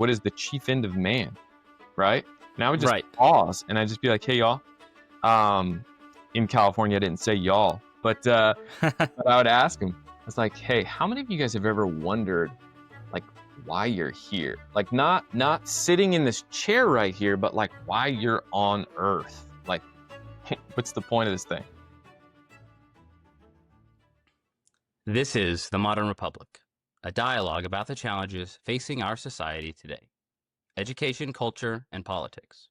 what is the chief end of man, right? And I would just Right. pause and I'd just be like, hey, y'all. In California, I didn't say y'all, but I would ask them, I was like, hey, how many of you guys have ever wondered, like, why you're here? Like, not sitting in this chair right here, but like why you're on earth. Like, what's the point of this thing? This is The Modern Republic, a dialogue about the challenges facing our society today: education, culture, and politics.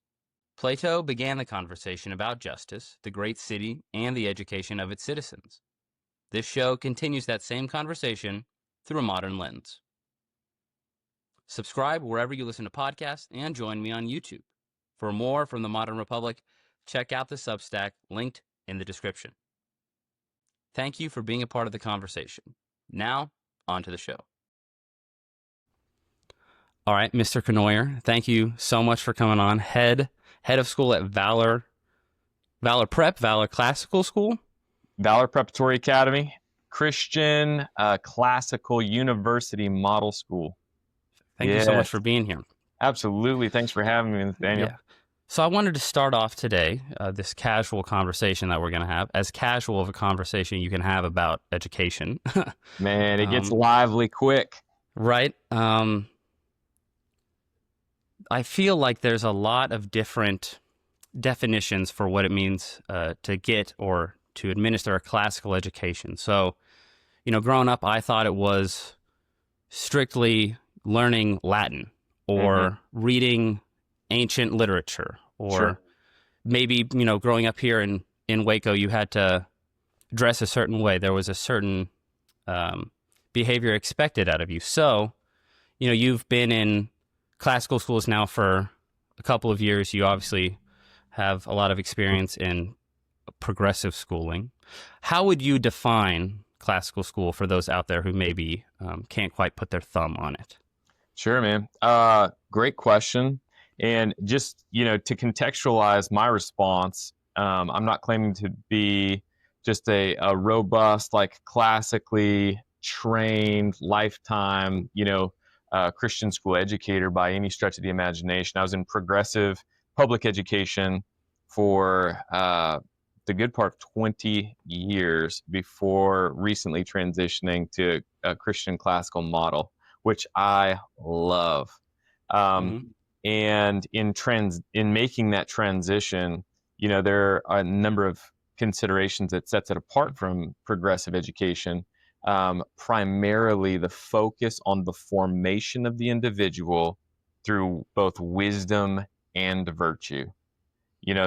Plato began the conversation about justice, the great city, and the education of its citizens. This show continues that same conversation through a modern lens. Subscribe wherever you listen to podcasts and join me on YouTube. For more from The Modern Republic, check out the Substack linked in the description. Thank you for being a part of the conversation. Now, on to the show. All right, Mr. Kanawyer, thank you so much for coming on. Head of school at Valor Classical School? Valor Preparatory Academy, Christian Classical University Model School. Thank you so much for being here. Absolutely. Thanks for having me, Nathaniel. Yeah. So I wanted to start off today, this casual conversation that we're going to have, as casual of a conversation you can have about education. Man, it gets lively quick. Right. I feel like there's a lot of different definitions for what it means to get or to administer a classical education. So, growing up, I thought it was strictly learning Latin or reading ancient literature, or maybe, growing up here in Waco, you had to dress a certain way. There was a certain behavior expected out of you. So, you've been in classical schools now for a couple of years. You obviously have a lot of experience in progressive schooling. How would you define classical school for those out there who maybe can't quite put their thumb on it? Sure, man. Great question. And just, to contextualize my response, I'm not claiming to be just a robust, like classically trained lifetime, Christian school educator by any stretch of the imagination. I was in progressive public education for the good part of 20 years before recently transitioning to a Christian classical model, which I love. And in making that transition, there are a number of considerations that sets it apart from progressive education. Primarily the focus on the formation of the individual through both wisdom and virtue.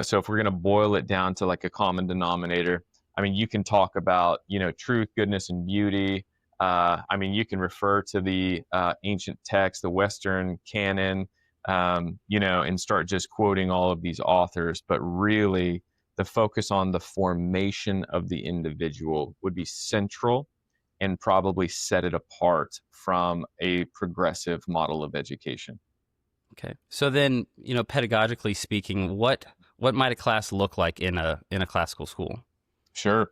So if we're going to boil it down to like a common denominator, I mean, you can talk about, truth, goodness, and beauty. You can refer to the ancient text, the Western canon, and start just quoting all of these authors. But really, the focus on the formation of the individual would be central and probably set it apart from a progressive model of education. Okay. So then, pedagogically speaking, what might a class look like in a classical school? Sure.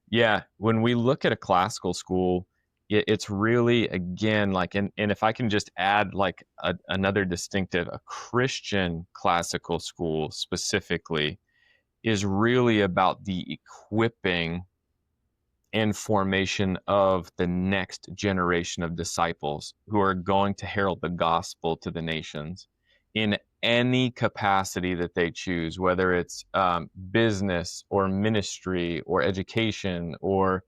Yeah. When we look at a classical school, it's really, again, like, and if I can just add like another distinctive, a Christian classical school specifically is really about the equipping and formation of the next generation of disciples who are going to herald the gospel to the nations in any capacity that they choose, whether it's business or ministry or education or,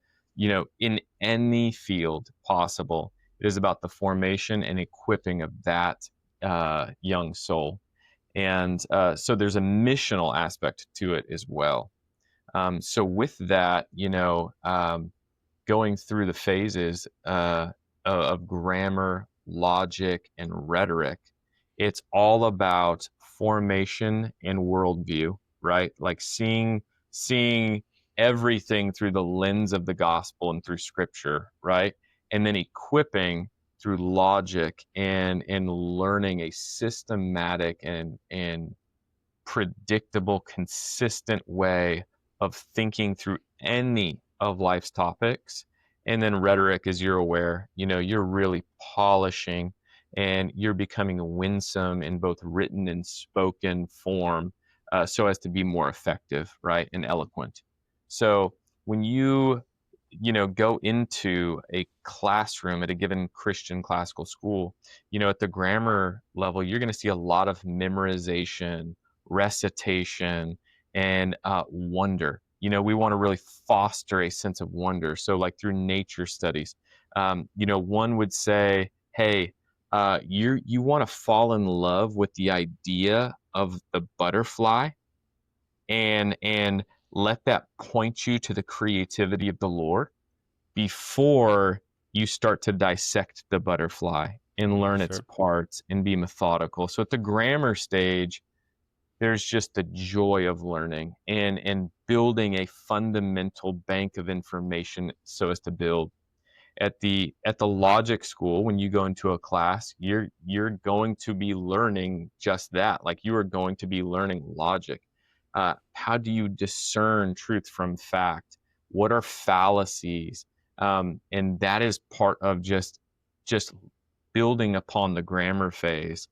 in any field possible. It is about the formation and equipping of that young soul. And so there's a missional aspect to it as well. So with that, going through the phases of grammar, logic, and rhetoric, it's all about formation and worldview, right? Like seeing everything through the lens of the gospel and through scripture, right? And then equipping through logic and learning a systematic and predictable, consistent way of thinking through any of life's topics. And then rhetoric, as you're aware, you're really polishing and you're becoming winsome in both written and spoken form, so as to be more effective, right, and eloquent. So when you go into a classroom at a given Christian classical school, at the grammar level, you're going to see a lot of memorization, recitation, and wonder. We want to really foster a sense of wonder. So, like through nature studies, one would say, "Hey, you want to fall in love with the idea of the butterfly, and let that point you to the creativity of the Lord before you start to dissect the butterfly and learn its Sure. parts and be methodical." So at the grammar stage, there's just the joy of learning and building a fundamental bank of information so as to build. At the logic school, when you go into a class, you're going to be learning just that. Like, you are going to be learning logic. How do you discern truth from fact? What are fallacies? And that is part of just building upon the grammar phase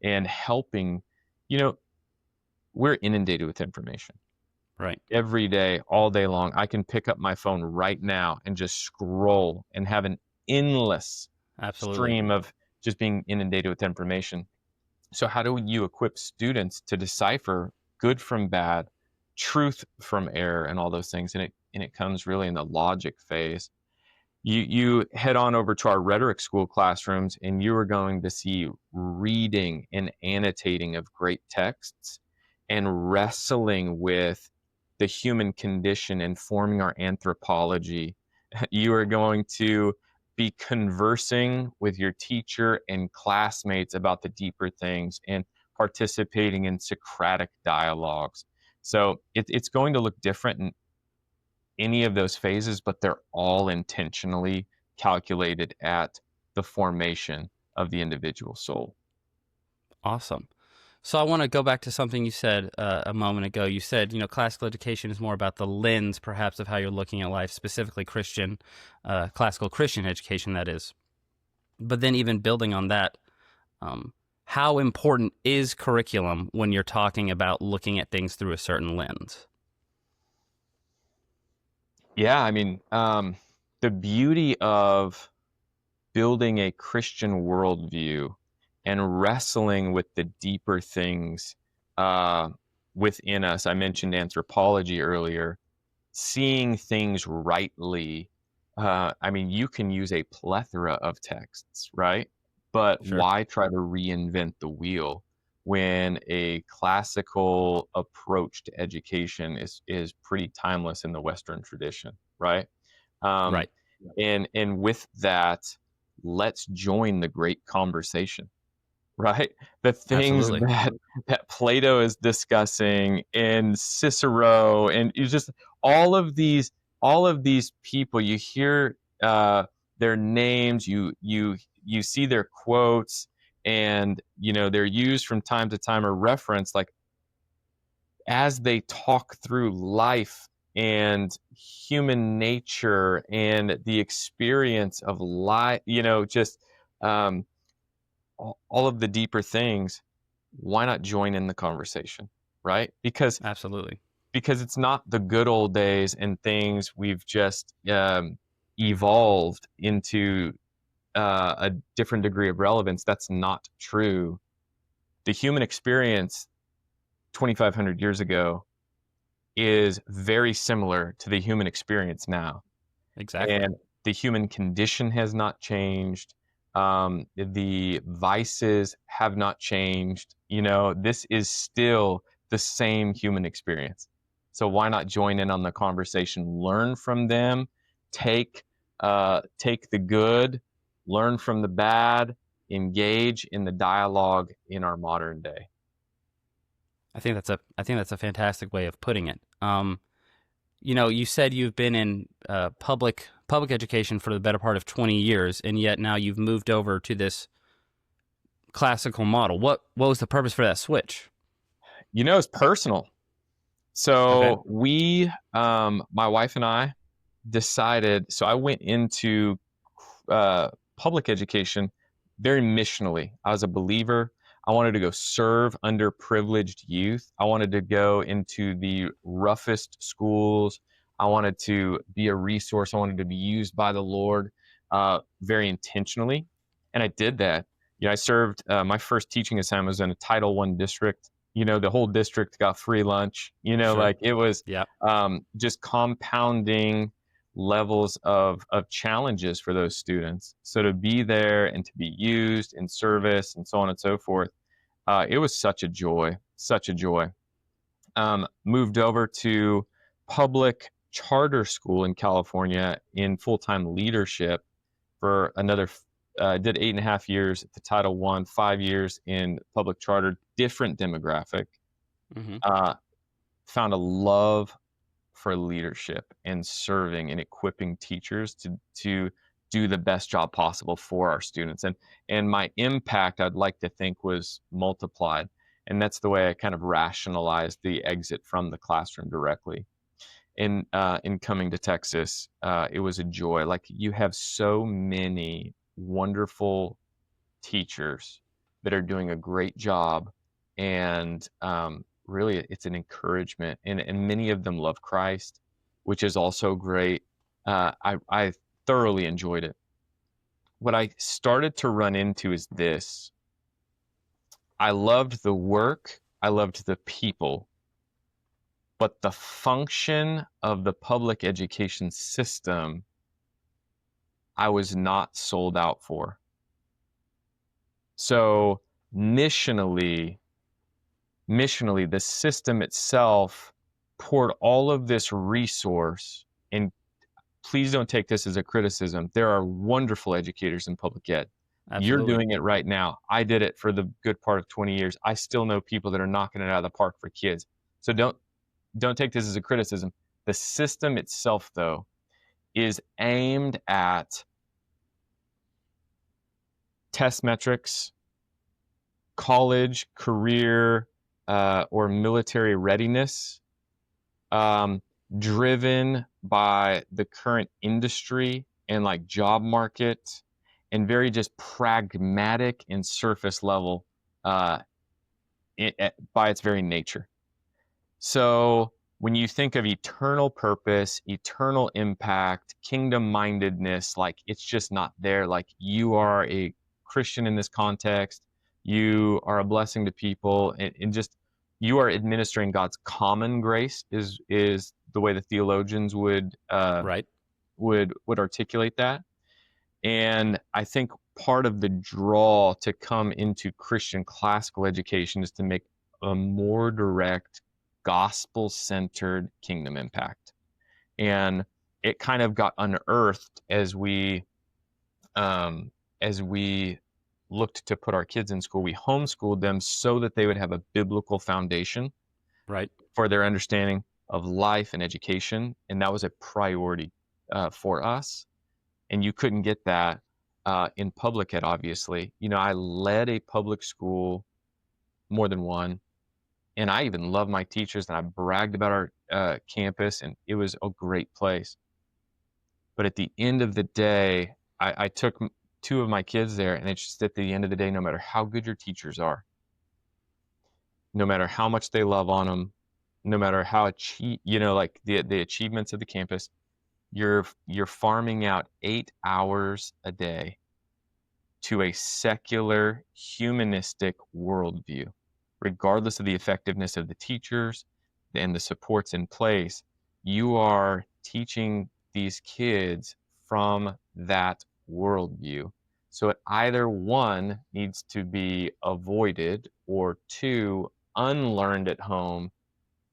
and helping. You know, we're inundated with information Right. every day, all day long. I can pick up my phone right now and just scroll and have an endless Absolutely. stream of just being inundated with information. So, how do you equip students to decipher good from bad, truth from error, and all those things? And it comes really in the logic phase. You head on over to our rhetoric school classrooms, and you are going to see reading and annotating of great texts and wrestling with the human condition and forming our anthropology. You are going to be conversing with your teacher and classmates about the deeper things and participating in Socratic dialogues. So it's going to look different in any of those phases, but they're all intentionally calculated at the formation of the individual soul. Awesome. So I want to go back to something you said a moment ago. You said, classical education is more about the lens, perhaps, of how you're looking at life, specifically Christian, classical Christian education, that is. But then even building on that, how important is curriculum when you're talking about looking at things through a certain lens? Yeah, I mean, the beauty of building a Christian worldview and wrestling with the deeper things uh, within us. I mentioned anthropology earlier. Seeing things rightly. I mean, you can use a plethora of texts, right? But Sure. why try to reinvent the wheel when a classical approach to education is pretty timeless in the Western tradition, right? Um, Right. and with that, let's join the great conversation, right? The things Absolutely. that Plato is discussing and Cicero, and you just all of these people, you hear their names, you see their quotes, and they're used from time to time or referenced, like, as they talk through life and human nature and the experience of life, just um, all of the deeper things. Why not join in the conversation, right? Absolutely. Because it's not the good old days and things we've just evolved into a different degree of relevance. That's not true. The human experience 2,500 years ago is very similar to the human experience now. Exactly. And the human condition has not changed. The vices have not changed. This is still the same human experience. So why not join in on the conversation? Learn from them. Take the good, learn from the bad, engage in the dialogue in our modern day. I think that's a fantastic way of putting it. You said you've been in public education for the better part of 20 years, and yet now you've moved over to this classical model. What was the purpose for that switch? It's personal. Okay. So my wife and I decided. So I went into public education very missionally. I was a believer. I wanted to go serve underprivileged youth. I wanted to go into the roughest schools. I wanted to be a resource. I wanted to be used by the Lord very intentionally. And I did that. I served my first teaching assignment was in a Title I district. The whole district got free lunch. Sure. Like it was Yeah. just compounding levels of challenges for those students. So to be there and to be used in service and so on and so forth, it was such a joy, such a joy. Moved over to public charter school in California in full-time leadership for another. Did 8.5 years at the Title I, 5 years in public charter, different demographic. Hmm. Uh, Found a love for leadership and serving and equipping teachers to do the best job possible for our students. And my impact, I'd like to think, was multiplied. And that's the way I kind of rationalized the exit from the classroom directly. In coming to Texas, it was a joy. Like, you have so many wonderful teachers that are doing a great job, and really it's an encouragement, and many of them love Christ, which is also great. I thoroughly enjoyed it. What I started to run into is this: I loved the work, I loved the people, but the function of the public education system I was not sold out for. So missionally, missionally, the system itself poured all of this resource. And please don't take this as a criticism. There are wonderful educators in public ed. You're Absolutely. doing it right now. I did it for the good part of 20 years. I still know people that are knocking it out of the park for kids. So don't take this as a criticism. The system itself, though, is aimed at test metrics, college, career, or military readiness, um, driven by the current industry and like job market, and very just pragmatic and surface level uh, by its very nature. So when you think of eternal purpose, eternal impact, kingdom mindedness, like it's just not there. Like, you are a Christian in this context, you are a blessing to people, and just you are administering God's common grace is the way the theologians Right. would articulate that. And I think part of the draw to come into Christian classical education is to make a more direct, gospel centered kingdom impact. And it kind of got unearthed as we looked to put our kids in school. We homeschooled them so that they would have a biblical foundation Right. for their understanding of life and education. And that was a priority for us. And you couldn't get that in public ed, obviously. I led a public school, more than one, and I even love my teachers, and I bragged about our campus, and it was a great place. But at the end of the day, I took two of my kids there, and it's just, at the end of the day, no matter how good your teachers are, no matter how much they love on them, no matter how like the achievements of the campus, you're farming out 8 hours a day to a secular, humanistic worldview, regardless of the effectiveness of the teachers and the supports in place. You are teaching these kids from that worldview. So it either, one, needs to be avoided, or two, unlearned at home,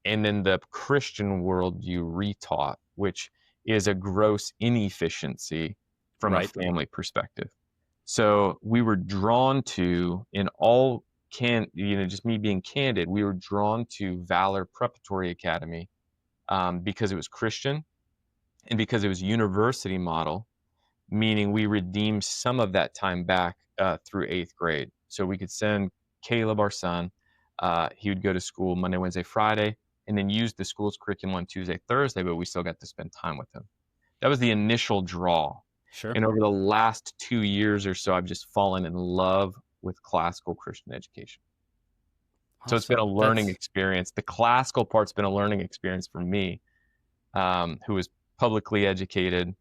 and then the Christian worldview retaught, which is a gross inefficiency from a Right. family perspective. So we were drawn to, in all just me being candid, we were drawn to Valor Preparatory Academy because it was Christian and because it was university model, meaning we redeemed some of that time back through eighth grade. So we could send Caleb, our son, he would go to school Monday, Wednesday, Friday, and then use the school's curriculum on Tuesday, Thursday, but we still got to spend time with him. That was the initial draw. Sure. And over the last 2 years or so, I've just fallen in love with classical Christian education. So it's been a Awesome. learning That's experience. The classical part's been a learning experience for me, who was publicly educated,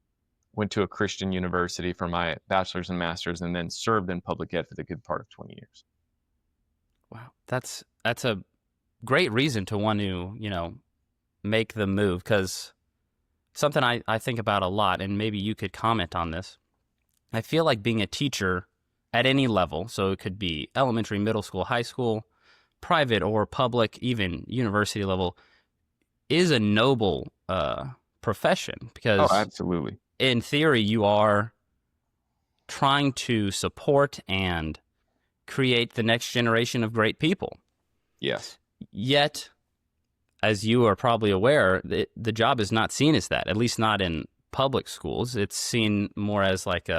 went to a Christian university for my bachelor's and master's, and then served in public ed for the good part of 20 years. wow. That's a great reason to want to, make the move, because something I think about a lot, and maybe you could comment on this. I feel like being a teacher at any level, so it could be elementary, middle school, high school, private or public, even university level, is a noble profession, Oh, because absolutely. in theory you are trying to support and create the next generation of great people. Yes. Yet, as you are probably aware, the job is not seen as that, at least not in public schools. It's seen more as like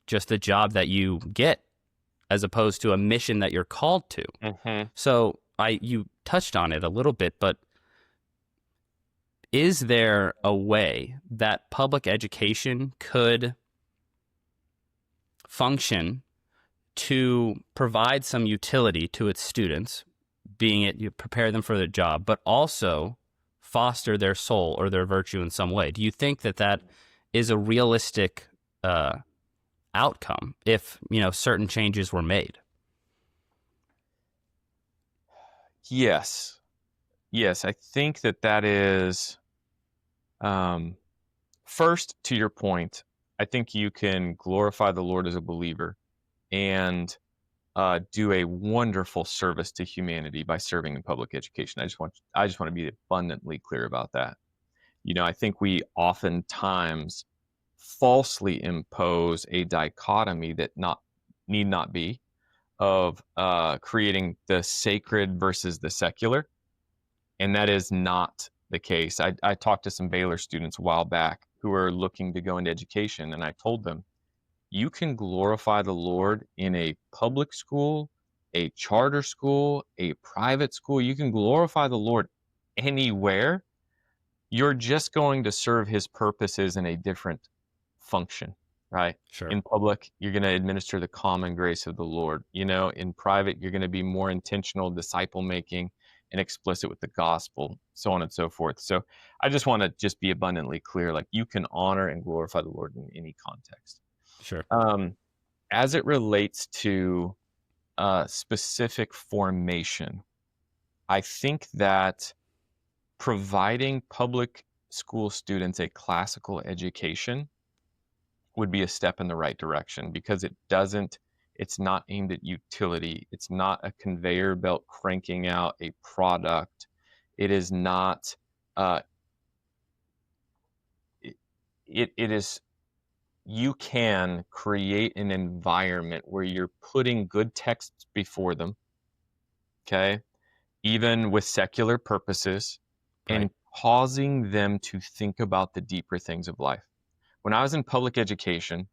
just a job that you get, as opposed to a mission that you're called to. Mm-hmm. So you touched on it a little bit, but is there a way that public education could function to provide some utility to its students, being it you prepare them for their job, but also foster their soul or their virtue in some way? Do you think that that is a realistic outcome if certain changes were made? Yes. Yes, I think that is, first, to your point, I think you can glorify the Lord as a believer and do a wonderful service to humanity by serving in public education. I just want to be abundantly clear about that. I think we oftentimes falsely impose a dichotomy that need not be, of creating the sacred versus the secular, and that is not the case. I talked to some Baylor students a while back who are looking to go into education, and I told them, you can glorify the Lord in a public school, a charter school, a private school. You can glorify the Lord anywhere. You're just going to serve his purposes in a different function, right? Sure. In public, you're going to administer the common grace of the Lord. In private, you're going to be more intentional, disciple making, and explicit with the gospel, so on and so forth. So I just want to just be abundantly clear, like, you can honor and glorify the Lord in any context. Sure. As it relates to specific formation, I think that providing public school students a classical education would be a step in the right direction, because it's not aimed at utility. It's not a conveyor belt cranking out a product. It is not, it is, you can create an environment where you're putting good texts before them, okay, even with secular purposes, Right. and causing them to think about the deeper things of life. When I was in public education,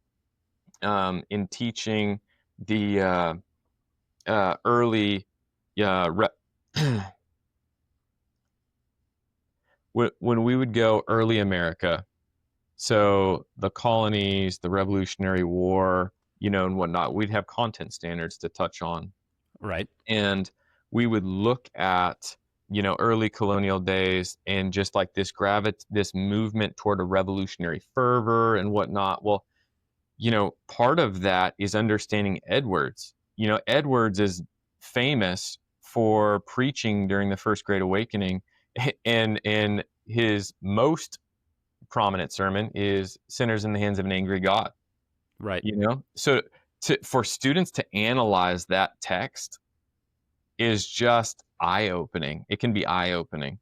in teaching the early, when we would go early America, so the colonies, the Revolutionary War, and whatnot, we'd have content standards to touch on. Right. And we would look at, early colonial days, and just like this movement toward a revolutionary fervor and whatnot. Well, part of that is understanding Edwards. Edwards is famous for preaching during the First Great Awakening, and his most prominent sermon is "Sinners in the Hands of an Angry God." Right. So for students to analyze that text is just eye-opening. It can be eye-opening.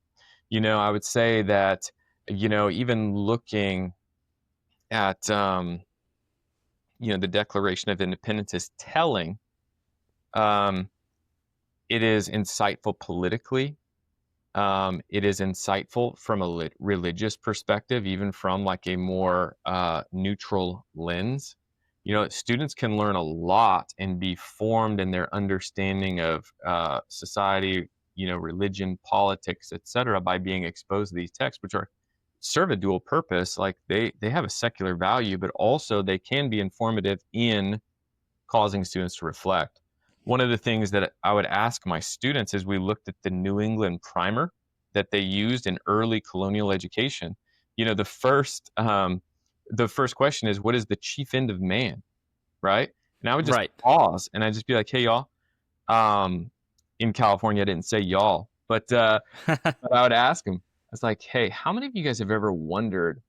I would say that, even looking at, the Declaration of Independence is telling. It is insightful politically. It is insightful from a religious perspective, even from like a more neutral lens. Students can learn a lot and be formed in their understanding of society, religion, politics, etc., by being exposed to these texts, which are serve a dual purpose. Like they have a secular value, but also they can be informative in causing students to reflect. One of the things that I would ask my students as we looked at the New England primer that they used in early colonial education, the first question is, what is the chief end of man? Right. And I would just Right. pause and I'd just be like, hey, y'all. Um, in California, I didn't say y'all, but I would ask them, I was like, hey, how many of you guys have ever wondered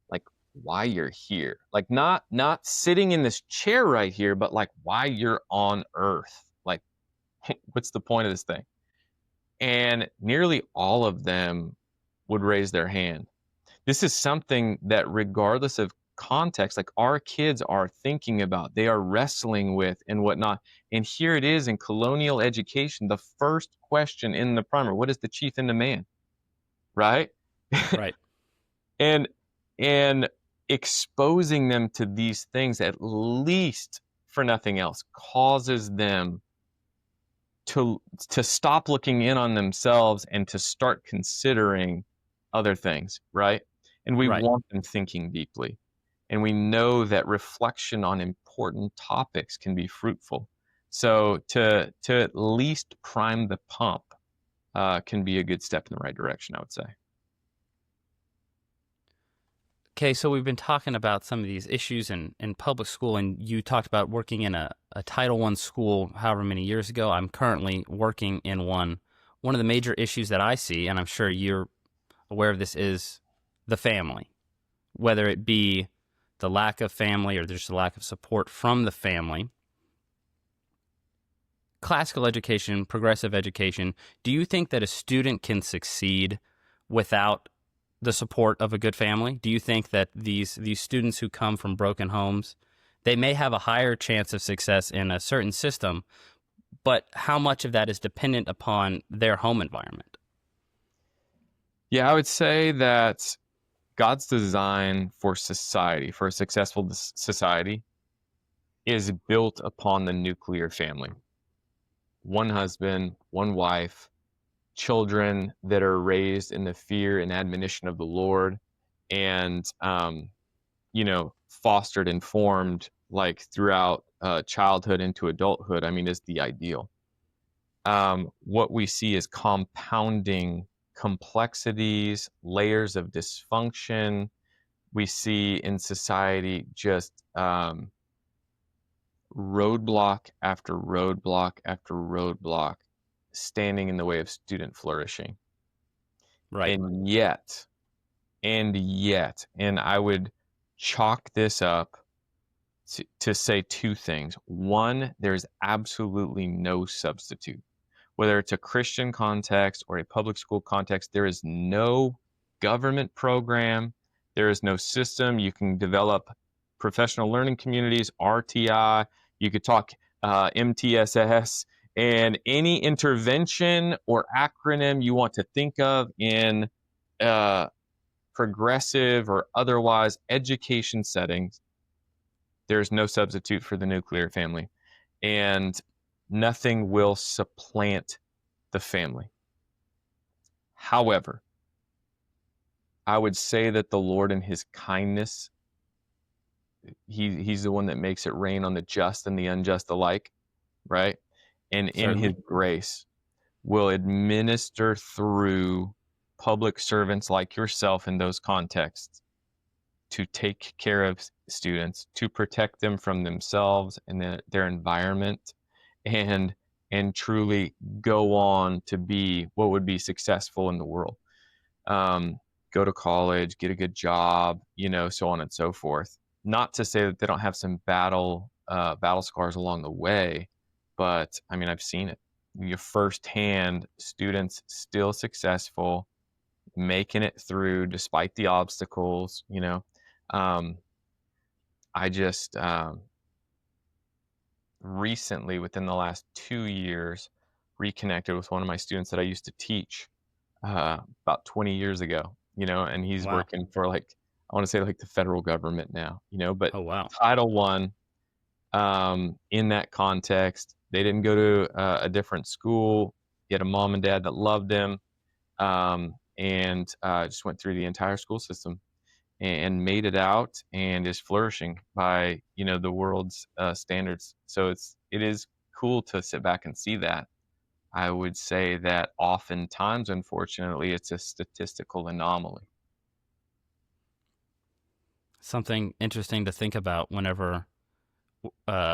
like why you're here? Like not sitting in this chair right here, but like why you're on earth. Like, what's the point of this thing? And nearly all of them would raise their hand. This is something that, regardless of context, like our kids are thinking about, they are wrestling with and whatnot. And here it is in colonial education, the first question in the primer: what is the chief end of man? Right? Right. and and exposing them to these things, at least for nothing else, causes them to stop looking in on themselves and to start considering other things, right? And we Right. want them thinking deeply. And we know that reflection on important topics can be fruitful. So to at least prime the pump can be a good step in the right direction, I would say. Okay, so we've been talking about some of these issues in public school, and you talked about working in a Title I school however many years ago. I'm currently working in one. One of the major issues that I see, and I'm sure you're aware of this, is the family, whether it be the lack of family or there's a lack of support from the family. Classical education, progressive education, do you think that a student can succeed without the support of a good family? Do you think that these students who come from broken homes, they may have a higher chance of success in a certain system, but how much of that is dependent upon their home environment? Yeah, I would say that God's design for society, for a successful society, is built upon the nuclear family. One husband, one wife, children that are raised in the fear and admonition of the Lord, and fostered and formed like throughout childhood into adulthood. I mean, is the ideal. What we see is compounding complexities, layers of dysfunction. We see in society just roadblock after roadblock after roadblock standing in the way of student flourishing. Right. And yet, and I would chalk this up to say two things. One, there's absolutely no substitute. Whether it's a Christian context or a public school context, there is no government program, there is no system. You can develop professional learning communities, RTI, you could talk MTSS, and any intervention or acronym you want to think of in uh, progressive or otherwise education settings, there's no substitute for the nuclear family. And nothing will supplant the family. However, I would say that the Lord in his kindness, he's the one that makes it rain on the just and the unjust alike, right? And in his Certainly. grace will administer through public servants like yourself in those contexts to take care of students, to protect them from themselves and their environment, and truly go on to be what would be successful in the world. Um, Go to college, get a good job, so on and so forth. Not to say that they don't have some battle scars along the way, but I mean, I've seen it. Your firsthand, students still successful, making it through despite the obstacles. Um, I just recently, within the last 2 years, reconnected with one of my students that I used to teach about 20 years ago, and he's Wow. working for like, I want to say like the federal government now, but Oh, wow. Title One, in that context, they didn't go to a different school. He had a mom and dad that loved him. and just went through the entire school system and made it out and is flourishing by the world's standards. So it is cool to sit back and see that. I would say that oftentimes, unfortunately, it's a statistical anomaly. Something interesting to think about whenever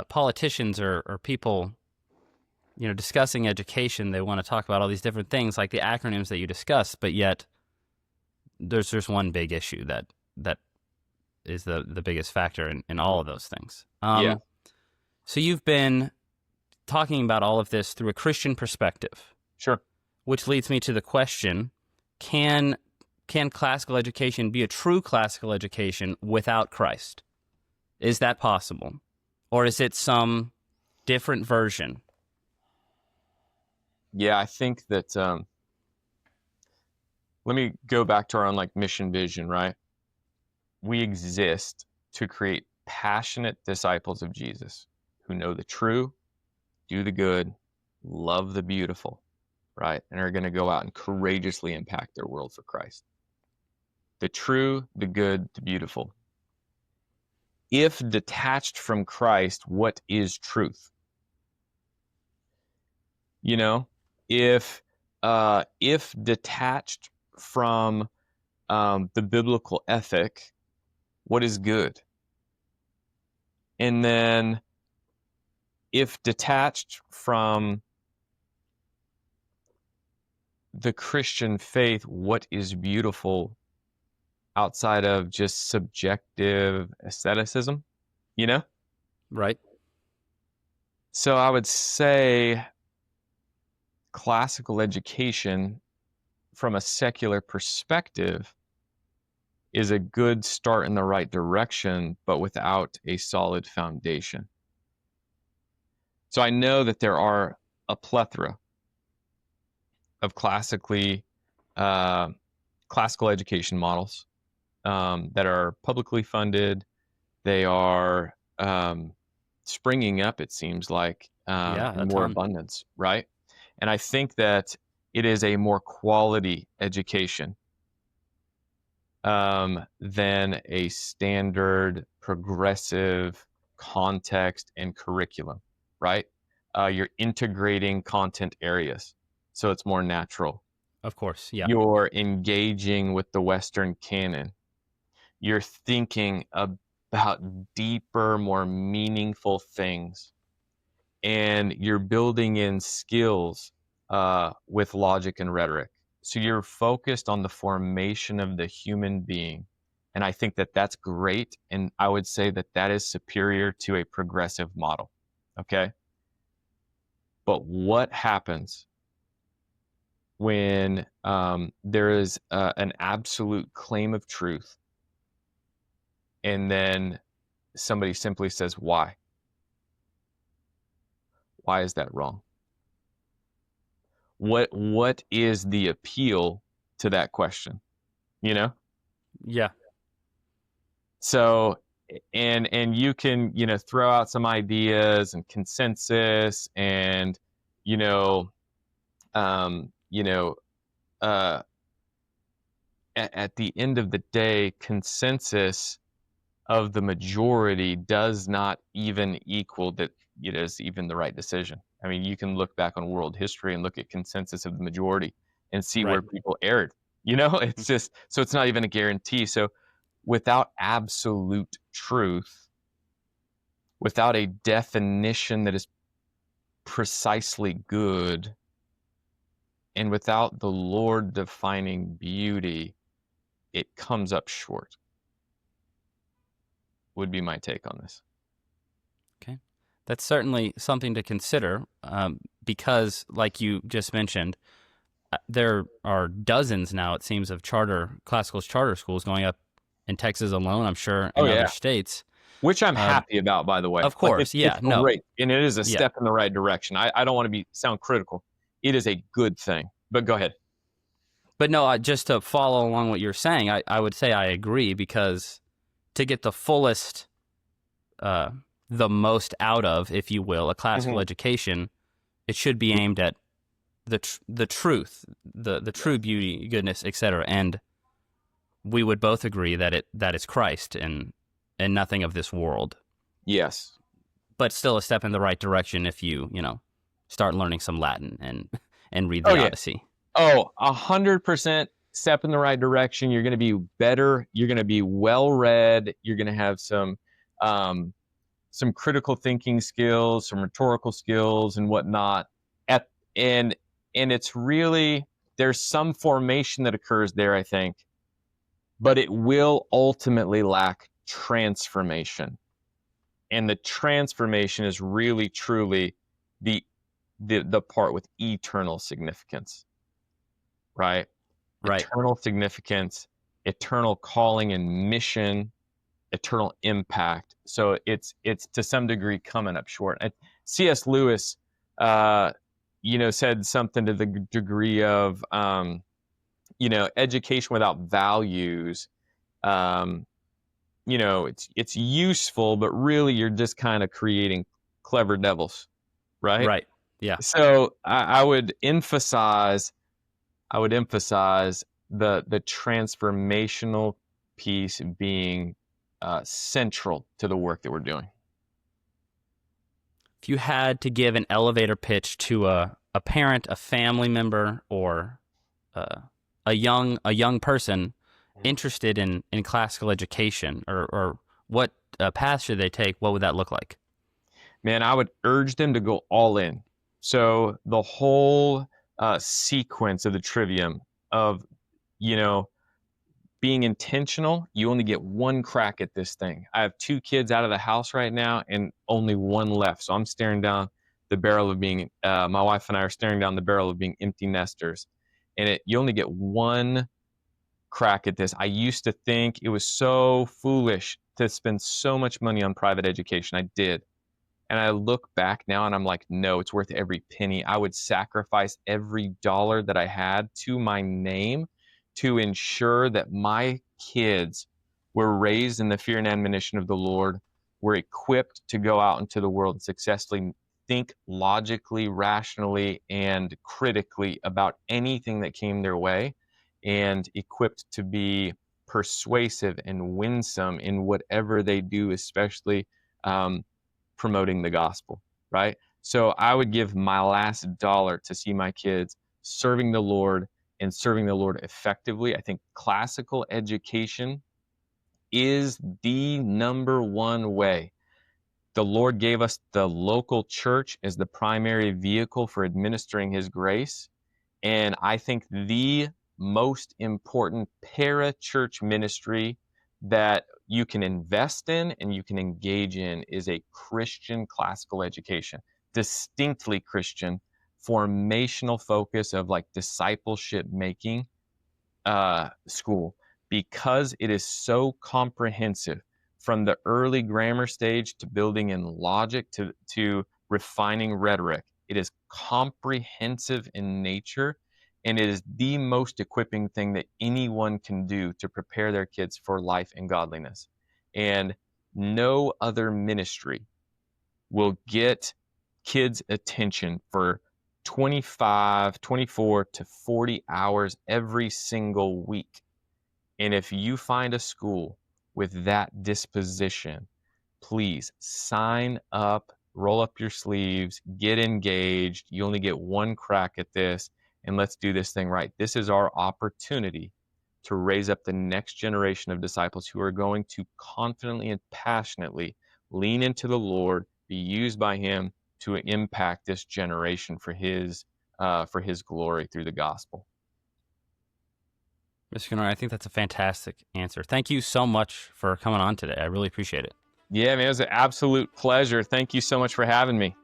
politicians or people, discussing education, they want to talk about all these different things like the acronyms that you discussed, but yet there's just one big issue that is the biggest factor in all of those things. Yeah, So you've been talking about all of this through a Christian perspective, sure. which leads me to the question, can classical education be a true classical education without Christ? Is that possible? Or is it some different version? Yeah, I think that let me go back to our own mission vision, right? We exist to create passionate disciples of Jesus who know the true, do the good, love the beautiful, right? And are going to go out and courageously impact their world for Christ. The true, the good, the beautiful. If detached from Christ, what is truth? If detached from the biblical ethic, what is good? And then if detached from the Christian faith, what is beautiful outside of just subjective aestheticism, Right. So I would say classical education from a secular perspective is a good start in the right direction, but without a solid foundation. So I know that there are a plethora of classical education models that are publicly funded. They are springing up, it seems like, Yeah, a in more ton. abundance, right? And I think that it is a more quality education than a standard progressive context and curriculum, right? You're integrating content areas, so it's more natural. Of course. Yeah. You're engaging with the Western canon. You're thinking about deeper, more meaningful things, and you're building in skills with logic and rhetoric. So you're focused on the formation of the human being. And I think that that's great. And I would say that that is superior to a progressive model. Okay. But what happens when there is an absolute claim of truth and then somebody simply says, why? Why is that wrong? What is the appeal to that question? You know? Yeah. So and you can, throw out some ideas and consensus and, you know, um, you know, uh at the end of the day, consensus of the majority does not even equal that it is even the right decision. I mean, you can look back on world history and look at consensus of the majority and see where Right. people erred. It's just so it's not even a guarantee. So without absolute truth, without a definition that is precisely good, and without the Lord defining beauty, it comes up short. Would be my take on this. Okay. That's certainly something to consider because, like you just mentioned, there are dozens now, it seems, of classical charter schools going up in Texas alone, I'm sure, Oh in other yeah, states. which I'm happy about, by the way. Of course, It's yeah, no, great, and it is a yeah. step in the right direction. I don't want to sound critical. It is a good thing. But go ahead. But no, just to follow along what you're saying, I would say I agree because to get the fullest, the most out of, if you will, a classical Hmm. education, it should be aimed at the truth, the true beauty, goodness, etc. And we would both agree that is Christ and nothing of this world. Yes. But still a step in the right direction if you know, start learning some Latin and read Oh the yeah. Odyssey. Oh, 100% step in the right direction. You're going to be better. You're going to be well read. You're going to have some critical thinking skills, some rhetorical skills, and whatnot. At and it's really, there's some formation that occurs there, I think, but it will ultimately lack transformation. And the transformation is really truly the the part with eternal significance, right? Right. Eternal significance, eternal calling and mission, eternal impact. So it's to some degree coming up short. C.S. Lewis, uh, said something to the degree of, education without values. Um, it's useful, but really you're just kind of creating clever devils, right? Right. Yeah. So I would emphasize the transformational piece being central to the work that we're doing. If you had to give an elevator pitch to a parent, a family member, or uh, a young person interested in classical education, or what path should they take, what would that look like? Man, I would urge them to go all in. So the whole sequence of the trivium of, you know, being intentional, you only get one crack at this thing. I have two kids out of the house right now and only one left. So I'm staring down the barrel of being, my wife and I are staring down the barrel of being empty nesters. And you only get one crack at this. I used to think it was so foolish to spend so much money on private education. I did. And I look back now and I'm like, no, it's worth every penny. I would sacrifice every dollar that I had to my name to ensure that my kids were raised in the fear and admonition of the Lord, were equipped to go out into the world and successfully think logically, rationally, and critically about anything that came their way, and equipped to be persuasive and winsome in whatever they do, especially promoting the gospel, right? So I would give my last dollar to see my kids serving the Lord and serving the Lord effectively. I think classical education is the number one way. The Lord gave us the local church as the primary vehicle for administering his grace. And I think the most important para-church ministry that you can invest in and you can engage in is a Christian classical education, distinctly Christian, formational focus of like discipleship making school, because it is so comprehensive from the early grammar stage to building in logic to refining rhetoric. It is comprehensive in nature, and it is the most equipping thing that anyone can do to prepare their kids for life and godliness. And no other ministry will get kids' attention for 25, 24 to 40 hours every single week. And if you find a school with that disposition, please sign up, roll up your sleeves, get engaged. You only get one crack at this, and let's do this thing right. This is our opportunity to raise up the next generation of disciples who are going to confidently and passionately lean into the Lord, be used by him to impact this generation for his glory through the gospel. Mr. Kanawyer, I think that's a fantastic answer. Thank you so much for coming on today. I really appreciate it. Yeah, man, it was an absolute pleasure. Thank you so much for having me.